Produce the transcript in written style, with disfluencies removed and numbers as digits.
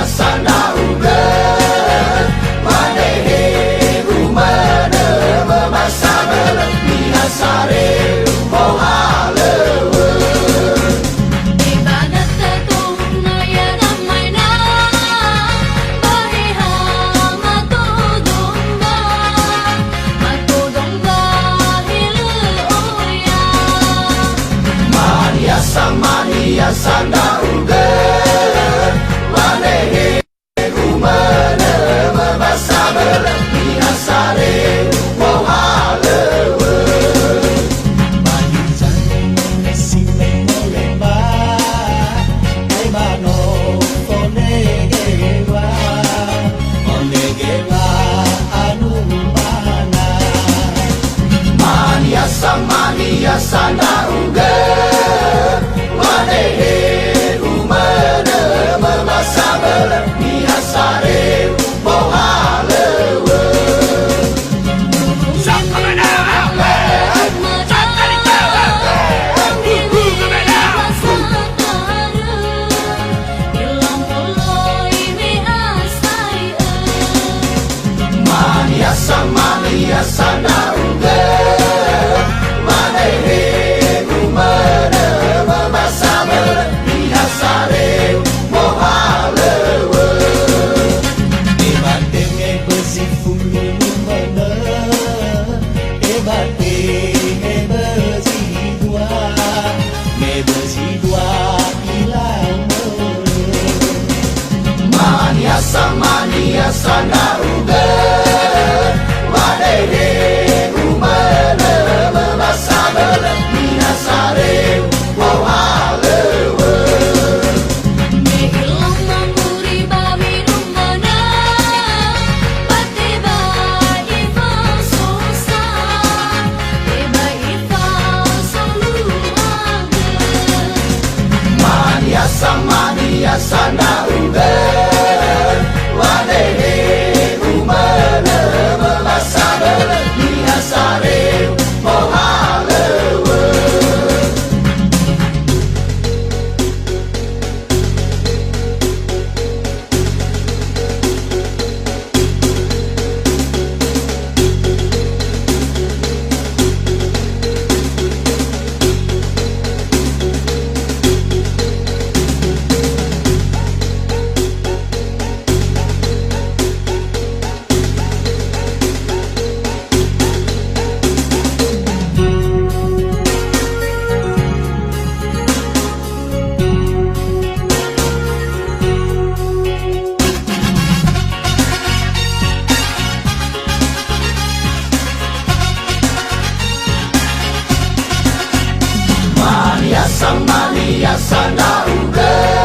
sana uga manehe rumana memasa melebih sare mohalewe ibadat tetungna ya damai na bahiha matudungga hilu oya mania sana uga manehe rumana memasa melebih sare mohalewe mania sana uga manehe rumana memasa melebih sare mohalewe mania sana uga manehe rumana memasa melebih sare mohalewe Ebatenge bersifulu mana Ebatenge berzidua Me berzidua hilang mania sana uga manehe rumana memasa melebih sare mohalewe mania sana uga manehe rumana memasa melebih sare mohalewe mania sana uga